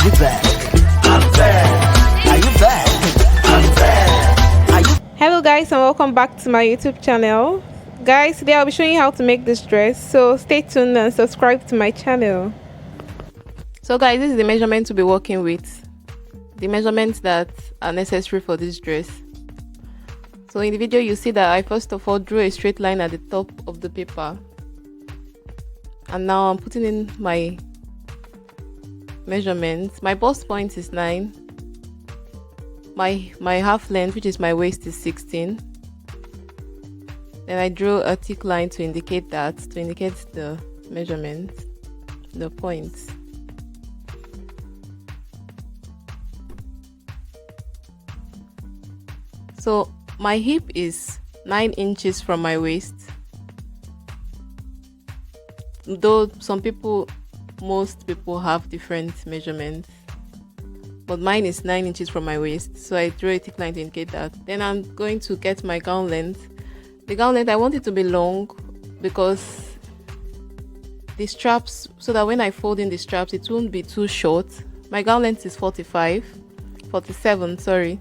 you back? I'm back. Are you back? I'm back. Are you? Hello guys, and welcome back to my YouTube channel. Guys, today I'll be showing you how to make this dress, so stay tuned and subscribe to my channel. So guys, this is the measurement to be working with, the measurements that are necessary for this dress. So in the video you see that I first of all drew a straight line at the top of the paper, and now I'm putting in my measurements. My bust point is 9, my half length, which is my waist, is 16. Then I drew a thick line to indicate that, to indicate the measurement, the points. So my hip is 9 inches from my waist, though most people have different measurements, but mine is 9 inches from my waist, so I drew a thick line to indicate that. Then I'm going to get my gown length. The gown length, I want it to be long because the straps, so that when I fold in the straps it won't be too short. My gown length is 47, sorry.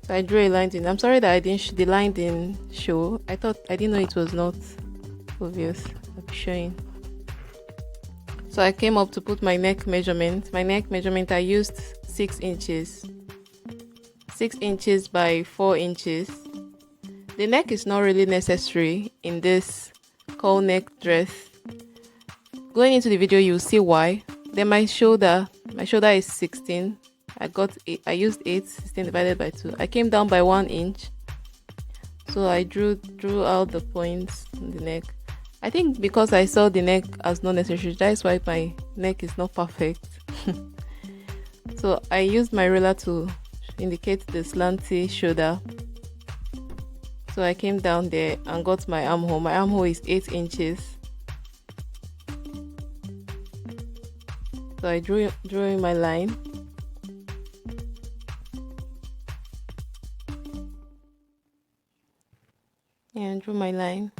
So I drew a line in. I'm sorry that the line didn't show. I didn't know it was not obvious. I'll be showing. So I came up to put my neck measurement. My neck measurement, I used 6 inches. 6 inches by 4 inches. The neck is not really necessary in this cowl neck dress. Going into the video, you'll see why. Then my shoulder is 16. I used 8, 16 divided by 2. I came down by 1 inch. So I drew out the points in the neck. I think because I saw the neck as not necessary, that's why my neck is not perfect. So I used my ruler to indicate the slanty shoulder. So I came down there and got my armhole. My armhole is 8 inches. So I drew in my line. And drew my line.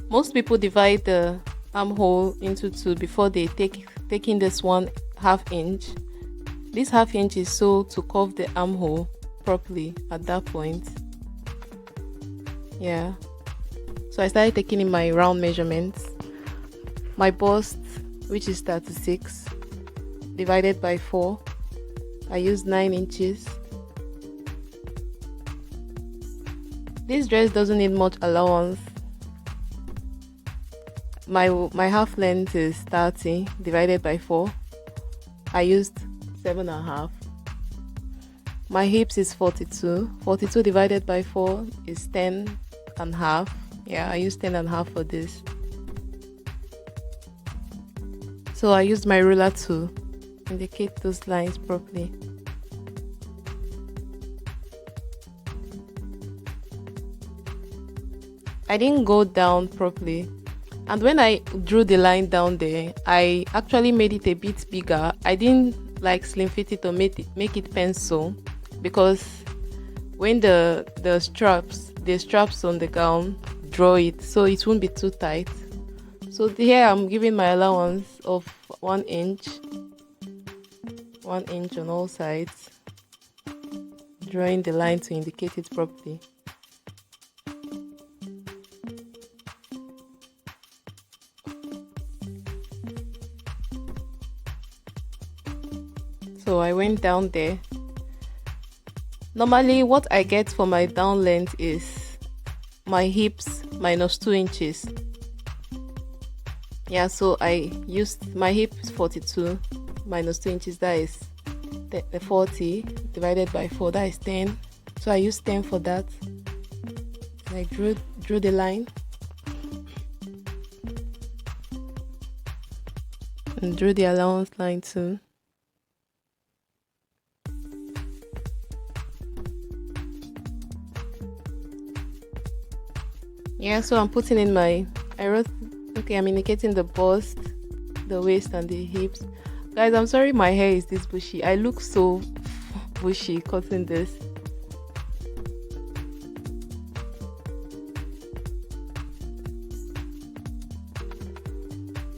Most people divide the armhole into 2 before they take in this 1/2 inch. This 1/2 inch is so to curve the armhole properly at that point. Yeah. So I started taking in my round measurements. My bust, which is 36, divided by 4. I used 9 inches. This dress doesn't need much allowance. My half length is 30 divided by 4. I used 7.5. My hips is 42. 42 divided by 4 is 10.5. Yeah, I used 10.5 for this. So I used my ruler to indicate those lines properly. I didn't go down properly, and when I drew the line down there, I actually made it a bit bigger. I didn't like slim fit it or make it pencil, because when the straps on the gown draw it, so it won't be too tight. So here I'm giving my allowance of 1 inch on all sides, drawing the line to indicate it properly. So I went down there. Normally what I get for my down length is my hips minus 2 inches. Yeah, so I used my hip is 42 minus 2 inches, that is 40 divided by 4, that is 10. So I used 10 for that. I drew the line and drew the allowance line too. Yeah, so I'm putting in I'm indicating the bust, the waist and the hips. Guys, I'm sorry my hair is this bushy. I look so bushy cutting this.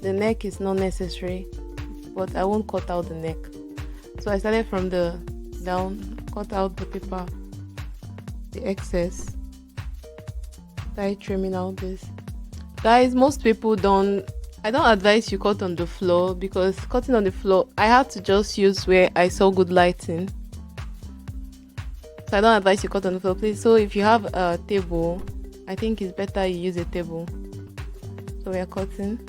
the neck is not necessary, but I won't cut out the neck. So I started from the down, cut out the paper, the excess, started trimming out this. Guys, most people I don't advise you cut on the floor, because cutting on the floor, I had to just use where I saw good lighting. So I don't advise you cut on the floor, please. So if you have a table, I think it's better you use a table. So we are cutting.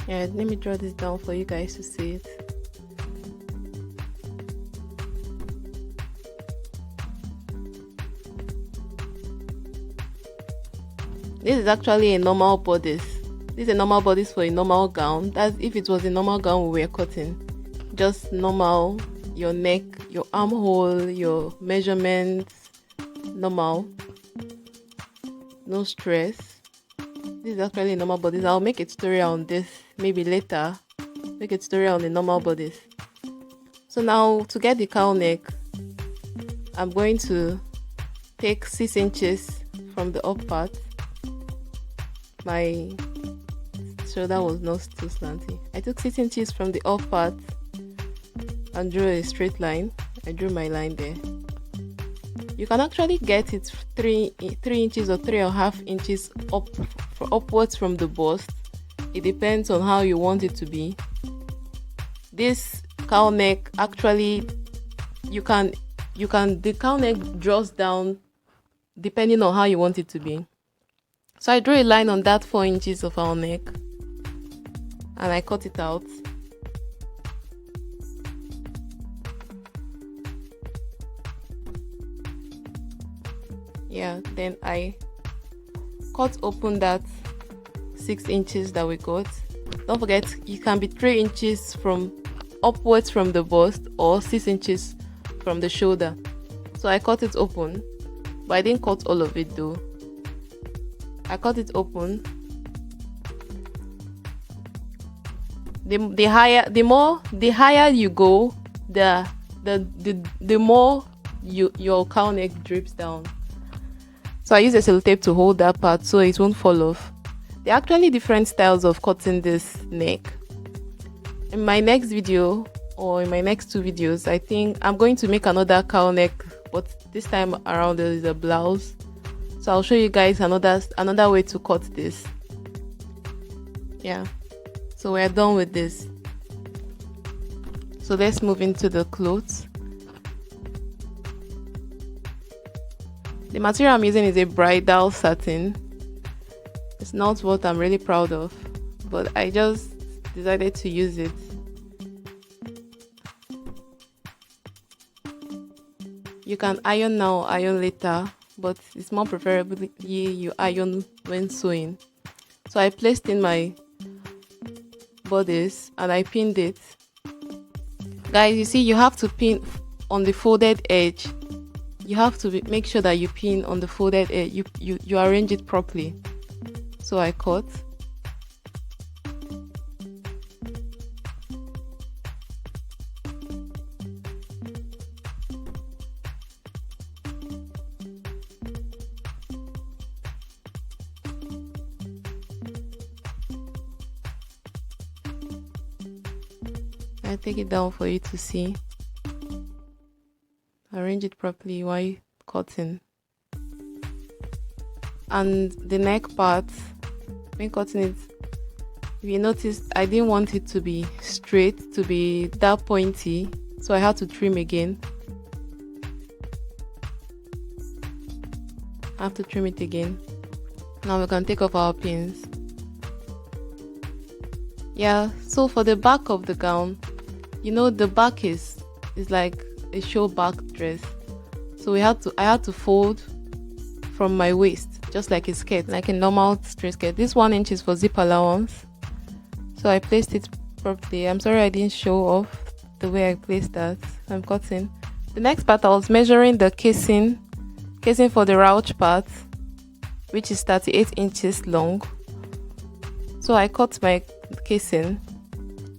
Yeah, let me draw this down for you guys to see it. This is actually a normal bodice. This is a normal bodice for a normal gown. That's if it was a normal gown we were cutting. Just normal, your neck, your armhole, your measurements, normal. No stress. This is actually a normal bodice. I'll make a tutorial on this maybe later. Make a tutorial on the normal bodice. So now to get the cowl neck, I'm going to take 6 inches from the up part. My shoulder was not too slanty. I took 6 inches from the up part and drew a straight line. I drew my line there. You can actually get it 3 inches or 3.5 inches upwards from the bust. It depends on how you want it to be. This cowl neck, actually the cowl neck draws down depending on how you want it to be. So I drew a line on that 4 inches of our neck and I cut it out. Yeah, then I cut open that 6 inches that we got. Don't forget, it can be 3 inches from upwards from the bust or 6 inches from the shoulder. So I cut it open, but I didn't cut all of it though. I cut it open. The higher you go, the more your cowl neck drips down. So I use a sellotape to hold that part so it won't fall off. There are actually different styles of cutting this neck. In my next video or in my next 2 videos, I think I'm going to make another cowl neck, but this time around there is a blouse. So I'll show you guys another way to cut this. Yeah, so we're done with this. So let's move into the clothes. The material I'm using is a bridal satin. It's not what I'm really proud of, but I just decided to use it. You can iron now, iron later, but it's more preferably you iron when sewing. So I placed in my bodice and I pinned it. Guys, you see, you have to pin on the folded edge. You have to make sure that you pin on the folded edge. You arrange it properly. So I cut. I take it down for you to see. Arrange it properly while cutting. And the neck part, when cutting it, if you notice, I didn't want it to be straight, to be that pointy, so I had to trim again. I have to trim it again. Now we can take off our pins. Yeah, so for the back of the gown, you know, the back is like a show back dress. So I had to fold from my waist, just like a skirt, like a normal straight skirt. This 1 inch is for zip allowance. So I placed it properly. I'm sorry I didn't show off the way I placed that. I'm cutting. The next part, I was measuring the casing for the ruched part, which is 38 inches long. So I cut my casing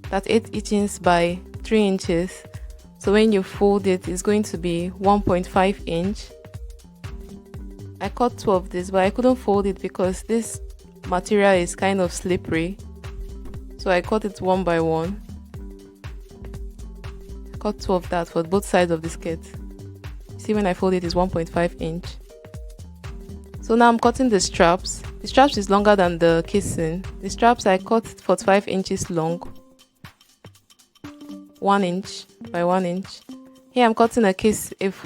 38 inches by 3 inches. So when you fold it, it's going to be 1.5 inch. I cut 2 of this, but I couldn't fold it because this material is kind of slippery. So I cut it one by one. Cut 2 of that for both sides of the skirt. See, when I fold it is 1.5 inch. So now I'm cutting the straps. The straps is longer than the casing. The straps I cut 45 inches long. 1 inch by 1 inch. Here I'm cutting a case if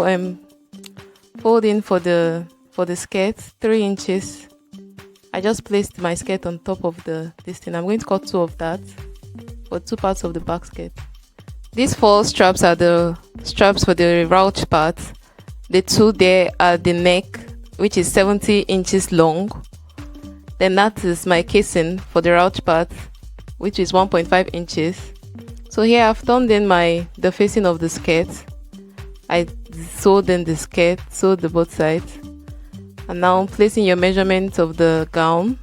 folding for the skirt 3 inches. I just placed my skirt on top of this thing. I'm going to cut 2 of that for 2 parts of the back skirt. These 4 straps are the straps for the ruched part. The 2 there are the neck, which is 70 inches long. Then that is my casing for the ruched part, which is 1.5 inches. So here I've turned in the facing of the skirt. I sewed in the skirt, sewed the both sides. And now placing your measurement of the gown.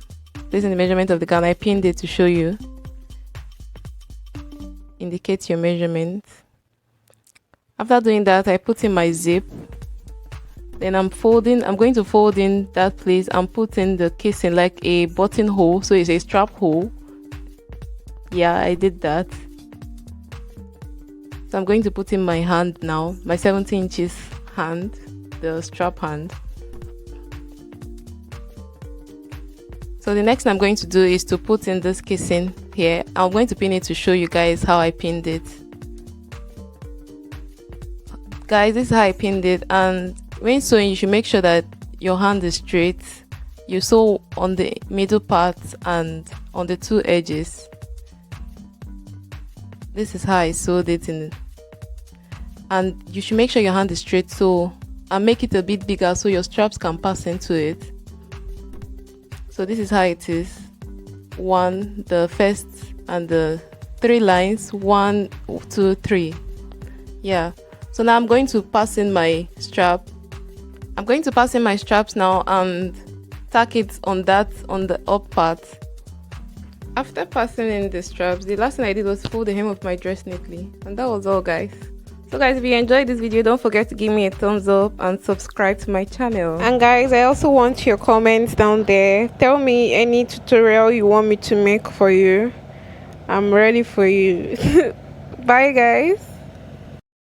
Placing the measurement of the gown, I pinned it to show you. Indicate your measurement. After doing that, I put in my zip. Then I'm going to fold in that place and put in the casing like a buttonhole, so it's a strap hole. Yeah, I did that. So I'm going to put in my hand now, my 70 inches hand, the strap hand. So the next thing I'm going to do is to put in this casing here. I'm going to pin it to show you guys how I pinned it. Guys, this is how I pinned it, and when sewing you should make sure that your hand is straight. You sew on the middle part and on the 2 edges. This is how I sewed it in, and you should make sure your hand is straight, so and make it a bit bigger so your straps can pass into it. So this is how it is. The first and the 3 lines, 1, 2, 3. Yeah. So now I'm going to pass in my strap. I'm going to pass in my straps now and tack it on the up part. After passing in the straps, the last thing I did was fold the hem of my dress neatly, and that was all, guys. So guys, if you enjoyed this video, don't forget to give me a thumbs up and subscribe to my channel. And guys, I also want your comments down there. Tell me any tutorial you want me to make for you. I'm ready for you. Bye guys.